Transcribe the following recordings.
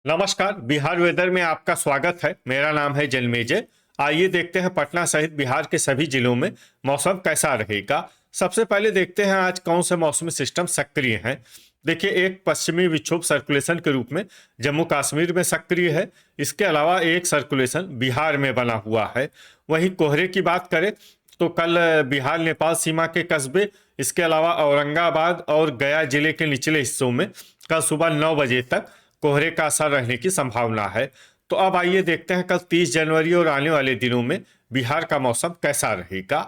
नमस्कार। बिहार वेदर में आपका स्वागत है। मेरा नाम है जन्मेजय। आइए देखते हैं पटना सहित बिहार के सभी जिलों में मौसम कैसा रहेगा। सबसे पहले देखते हैं आज कौन से मौसमी सिस्टम सक्रिय हैं। देखिए, एक पश्चिमी विक्षोभ सर्कुलेशन के रूप में जम्मू कश्मीर में सक्रिय है। इसके अलावा एक सर्कुलेशन बिहार में बना हुआ है। वहीं कोहरे की बात करें तो कल बिहार नेपाल सीमा के कस्बे, इसके अलावा औरंगाबाद और गया जिले के निचले हिस्सों में कल सुबह 9 बजे तक कोहरे का असर रहने की संभावना है। तो अब आइए देखते हैं कल 30 जनवरी और आने वाले दिनों में बिहार का मौसम कैसा रहेगा।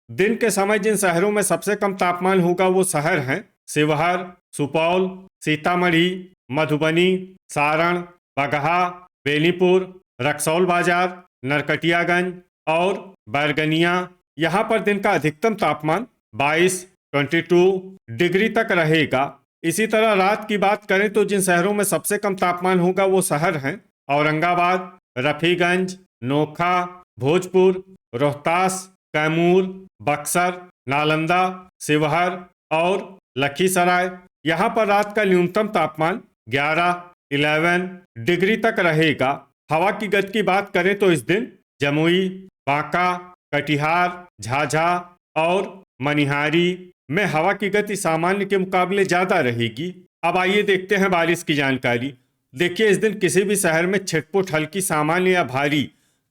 दिन के समय जिन शहरों में सबसे कम तापमान होगा वो शहर हैं शिवहर, सुपौल, सीतामढ़ी, मधुबनी, सारण, बगहा, बेनीपुर, रक्सौल बाजार, नरकटियागंज और बैरगनिया। यहाँ पर दिन का अधिकतम तापमान 22 डिग्री तक रहेगा। इसी तरह रात की बात करें तो जिन शहरों में सबसे कम तापमान होगा वो शहर हैं औरंगाबाद, रफीगंज, नोखा, भोजपुर, रोहतास, कैमूर, बक्सर, नालंदा, शिवहर और लखीसराय। यहाँ पर रात का न्यूनतम तापमान 11 डिग्री तक रहेगा। हवा की गति की बात करें तो इस दिन जमुई, बांका, कटिहार, झाझा और मनिहारी में हवा की गति सामान्य के मुकाबले ज्यादा रहेगी। अब आइए देखते हैं बारिश की जानकारी। देखिए, इस दिन किसी भी शहर में छिटपुट हल्की, सामान्य या भारी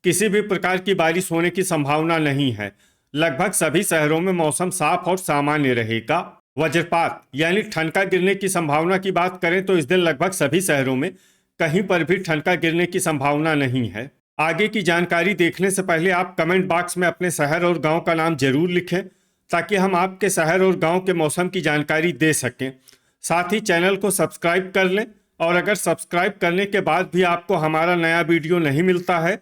किसी भी प्रकार की बारिश होने की संभावना नहीं है। लगभग सभी शहरों में मौसम साफ और सामान्य रहेगा। वज्रपात यानी ठनका गिरने की संभावना की बात करें तो इस दिन लगभग सभी शहरों में कहीं पर भी ठनका गिरने की संभावना नहीं है। आगे की जानकारी देखने से पहले आप कमेंट बॉक्स में अपने शहर और गांव का नाम जरूर लिखें ताकि हम आपके शहर और गांव के मौसम की जानकारी दे सकें। साथ ही चैनल को सब्सक्राइब कर लें और अगर सब्सक्राइब करने के बाद भी आपको हमारा नया वीडियो नहीं मिलता है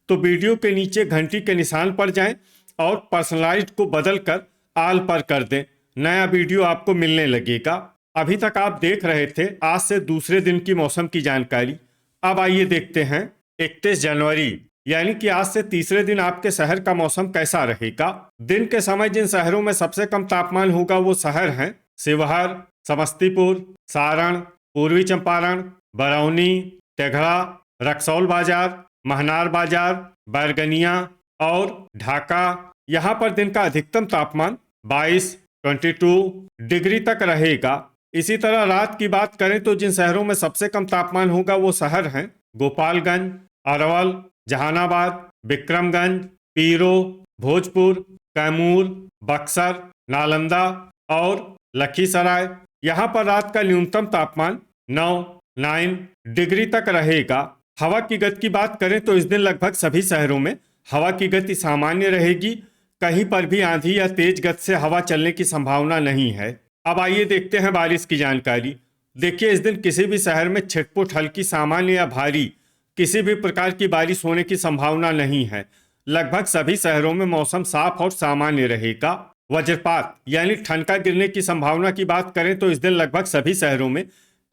तो वीडियो के नीचे घंटी के निशान पर जाएं और पर्सनलाइज्ड को बदल कर आल पर कर दें। नया वीडियो आपको मिलने लगेगा। अभी तक आप देख रहे थे आज से दूसरे दिन की मौसम की जानकारी। अब आइए देखते हैं 31 जनवरी यानी कि आज से तीसरे दिन आपके शहर का मौसम कैसा रहेगा। दिन के समय जिन शहरों में सबसे कम तापमान होगा वो शहर हैं शिवहर, समस्तीपुर, सारण, पूर्वी चंपारण, बरौनी, तेघड़ा, रक्सौल बाजार, महनार बाजार, बैरगनिया और ढाका। यहाँ पर दिन का अधिकतम तापमान 22 डिग्री तक रहेगा। इसी तरह रात की बात करें तो जिन शहरों में सबसे कम तापमान होगा वो शहर हैं गोपालगंज, अरवल, जहानाबाद, विक्रमगंज, पीरो, भोजपुर, कैमूर, बक्सर, नालंदा और लखीसराय। यहाँ पर रात का न्यूनतम तापमान 9 डिग्री तक रहेगा। हवा की गति की बात करें तो इस दिन लगभग सभी शहरों में हवा की गति सामान्य रहेगी। कहीं पर भी आंधी या तेज गति से हवा चलने की संभावना नहीं है। अब आइए देखते हैं बारिश की जानकारी। देखिए, इस दिन किसी भी शहर में छिटपुट हल्की, सामान्य या भारी किसी भी प्रकार की बारिश होने की संभावना नहीं है। लगभग सभी शहरों में मौसम साफ और सामान्य रहेगा। वज्रपात यानी ठनका गिरने की संभावना की बात करें तो इस दिन लगभग सभी शहरों में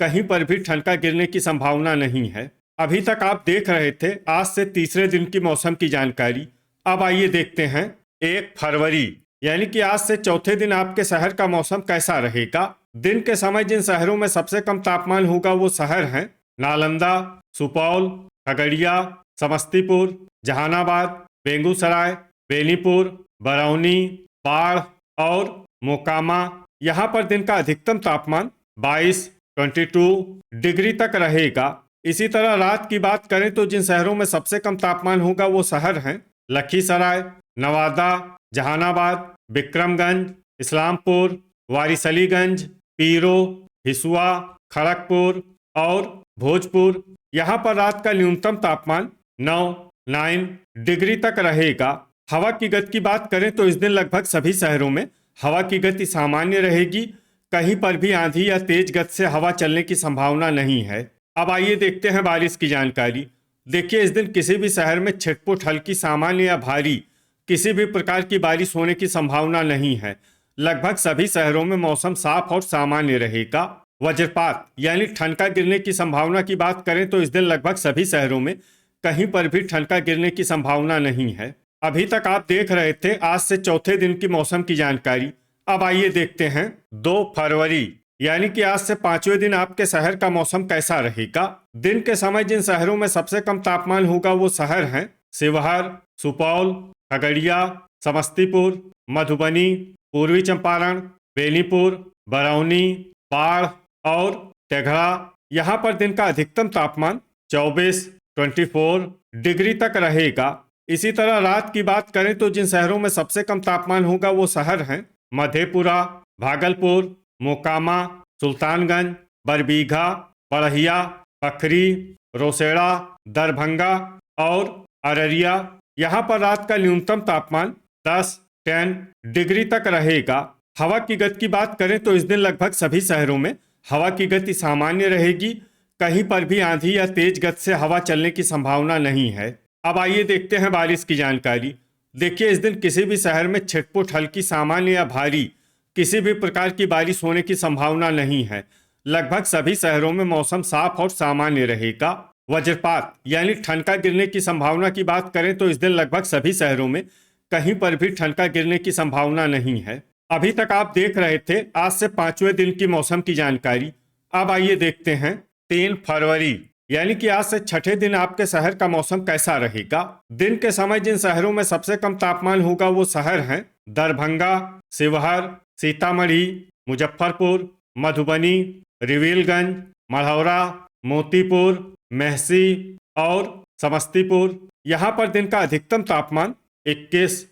कहीं पर भी ठनका गिरने की संभावना नहीं है। अभी तक आप देख रहे थे आज से तीसरे दिन की मौसम की जानकारी। अब आइए देखते हैं 1 फरवरी यानी कि आज से चौथे दिन आपके शहर का मौसम कैसा रहेगा। दिन के समय जिन शहरों में सबसे कम तापमान होगा वो शहर हैं नालंदा, सुपौल, खगड़िया, समस्तीपुर, जहानाबाद, बेगूसराय, बेनीपुर, बरौनी, बाढ़ और मोकामा। यहाँ पर दिन का अधिकतम तापमान 22 डिग्री तक रहेगा। इसी तरह रात की बात करें तो जिन शहरों में सबसे कम तापमान होगा वो शहर हैं लखीसराय, नवादा, जहानाबाद, विक्रमगंज, इस्लामपुर, वारिसलीगंज, पीरो, हिसुआ, खड़गपुर और भोजपुर। यहाँ पर रात का न्यूनतम तापमान 9 डिग्री तक रहेगा। हवा की गति की बात करें तो इस दिन लगभग सभी शहरों में हवा की गति सामान्य रहेगी। कहीं पर भी आंधी या तेज गति से हवा चलने की संभावना नहीं है। अब आइए देखते हैं बारिश की जानकारी। देखिए, इस दिन किसी भी शहर में छिटपुट हल्की, सामान्य या भारी किसी भी प्रकार की बारिश होने की संभावना नहीं है। लगभग सभी शहरों में मौसम साफ और सामान्य रहेगा। वज्रपात यानी ठनका गिरने की संभावना की बात करें तो इस दिन लगभग सभी शहरों में कहीं पर भी ठनका गिरने की संभावना नहीं है। अभी तक आप देख रहे थे आज से चौथे दिन की मौसम की जानकारी। अब आइए देखते हैं 2 फरवरी यानी कि आज से 5वें दिन आपके शहर का मौसम कैसा रहेगा। दिन के समय जिन शहरों में सबसे कम तापमान होगा वो शहर हैं शिवहर, सुपौल, खगड़िया, समस्तीपुर, मधुबनी, पूर्वी चंपारण, बेनीपुर, बरौनी, बाढ़ और तेघड़ा। यहाँ पर दिन का अधिकतम तापमान 24 डिग्री तक रहेगा। इसी तरह रात की बात करें तो जिन शहरों में सबसे कम तापमान होगा वो शहर हैं मधेपुरा, भागलपुर, मोकामा, सुल्तानगंज, बरबीघा, बड़हिया, पखरी, रोसेड़ा, दरभंगा और अररिया। यहाँ पर रात का न्यूनतम तापमान 10 डिग्री तक रहेगा। हवा की गति की बात करें तो इस दिन लगभग सभी शहरों में हवा की गति सामान्य रहेगी। कहीं पर भी आंधी या तेज गति से हवा चलने की संभावना नहीं है। अब आइए देखते हैं बारिश की जानकारी। देखिए, इस दिन किसी भी शहर में छिटपुट, हल्की, सामान्य या भारी किसी भी प्रकार की बारिश होने की संभावना नहीं है। लगभग सभी शहरों में मौसम साफ और सामान्य रहेगा। वज्रपात यानी ठनका गिरने की संभावना की बात करें तो इस दिन लगभग सभी शहरों में कहीं पर भी ठनका गिरने की संभावना नहीं है। अभी तक आप देख रहे थे आज से 5वें दिन की मौसम की जानकारी। अब आइए देखते हैं 3 फरवरी यानी कि आज से 6ठे दिन आपके शहर का मौसम कैसा रहेगा। दिन के समय जिन शहरों में सबसे कम तापमान होगा वो शहर हैं दरभंगा, शिवहर, सीतामढ़ी, मुजफ्फरपुर, मधुबनी, रिविलगंज, मढ़ौरा, मोतीपुर, मेहसी और समस्तीपुर। यहाँ पर दिन का अधिकतम तापमान 21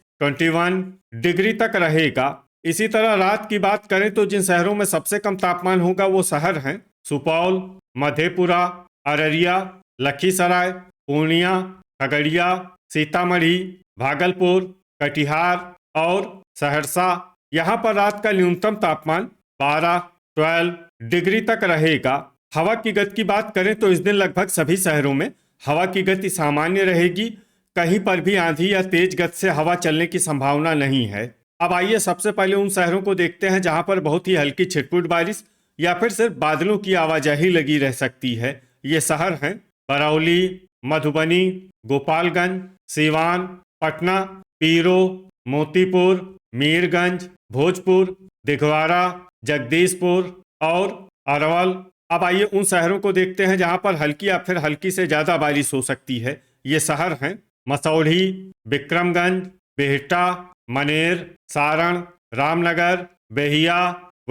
डिग्री तक रहेगा। इसी तरह रात की बात करें तो जिन शहरों में सबसे कम तापमान होगा वो शहर हैं सुपौल, मधेपुरा, अररिया, लखीसराय, पूर्णिया, खगड़िया, सीतामढ़ी, भागलपुर, कटिहार और सहरसा। यहाँ पर रात का न्यूनतम तापमान 12 डिग्री तक रहेगा। हवा की गति की बात करें तो इस दिन लगभग सभी शहरों में हवा की गति सामान्य रहेगी। कहीं पर भी आंधी या तेज गति से हवा चलने की संभावना नहीं है। अब आइए सबसे पहले उन शहरों को देखते हैं जहां पर बहुत ही हल्की छिटपुट बारिश या फिर सिर्फ बादलों की आवाजाही लगी रह सकती है। ये शहर हैं बरौली, मधुबनी, गोपालगंज, सीवान, पटना, पीरो, मोतीपुर, मीरगंज, भोजपुर, दिघवारा, जगदीशपुर और अरवल। अब आइए उन शहरों को देखते हैं जहां पर हल्की या फिर हल्की से ज्यादा बारिश हो सकती है। ये शहर हैं मसौढ़ी, विक्रमगंज, बिहटा, मनेर, सारण, रामनगर, बेहिया,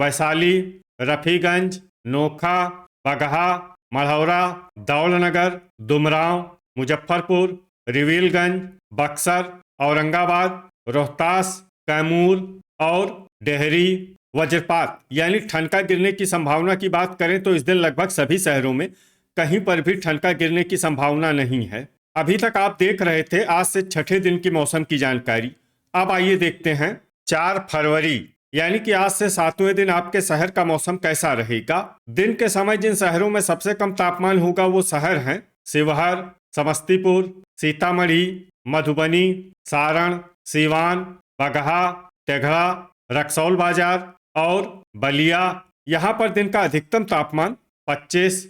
वैशाली, रफीगंज, नोखा, बगहा, मढ़ौरा, दौलनगर, दुमराव, मुजफ्फरपुर, रिविलगंज, बक्सर, औरंगाबाद, रोहतास, कैमूर और डेहरी। वज्रपात यानी ठनका गिरने की संभावना की बात करें तो इस दिन लगभग सभी शहरों में कहीं पर भी ठनका गिरने की संभावना नहीं है। अभी तक आप देख रहे थे आज से 6ठे दिन की मौसम की जानकारी। अब आइए देखते हैं 4 फरवरी यानी कि आज से 7वें दिन आपके शहर का मौसम कैसा रहेगा। दिन के समय जिन शहरों में सबसे कम तापमान होगा वो शहर हैं शिवहर, समस्तीपुर, सीतामढ़ी, मधुबनी, सारण, सीवान, बगहा, तेघड़ा, रक्सौल बाजार और बलिया। यहाँ पर दिन का अधिकतम तापमान 25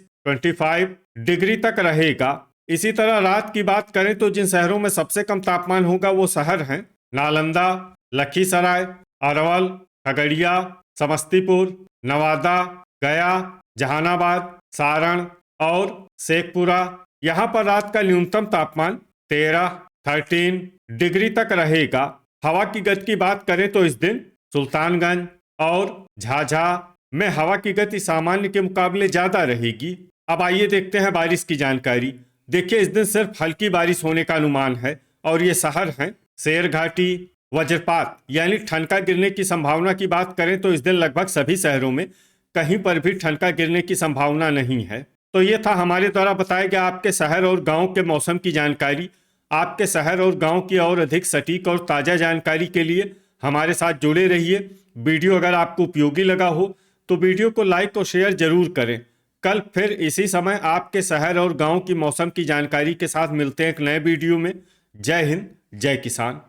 डिग्री तक रहेगा। इसी तरह रात की बात करें तो जिन शहरों में सबसे कम तापमान होगा वो शहर हैं नालंदा, लखीसराय, अरवल, खगड़िया, समस्तीपुर, नवादा, गया, जहानाबाद, सारण और शेखपुरा। यहाँ पर रात का न्यूनतम तापमान 13 डिग्री तक रहेगा। हवा की गति की बात करें तो इस दिन सुल्तानगंज और झाझा में हवा की गति सामान्य के मुकाबले ज्यादा रहेगी। अब आइए देखते हैं बारिश की जानकारी। देखिए, इस दिन सिर्फ हल्की बारिश होने का अनुमान है और ये शहर हैं शेरघाटी। वज्रपात यानी ठनका गिरने की संभावना की बात करें तो इस दिन लगभग सभी शहरों में कहीं पर भी ठनका गिरने की संभावना नहीं है। तो ये था हमारे द्वारा बताया गया आपके शहर और गांव के मौसम की जानकारी। आपके शहर और गांव की और अधिक सटीक और ताज़ा जानकारी के लिए हमारे साथ जुड़े रहिए। वीडियो अगर आपको उपयोगी लगा हो तो वीडियो को लाइक और शेयर जरूर करें। कल फिर इसी समय आपके शहर और गांव की मौसम की जानकारी के साथ मिलते हैं एक नए वीडियो में। जय हिंद, जय किसान।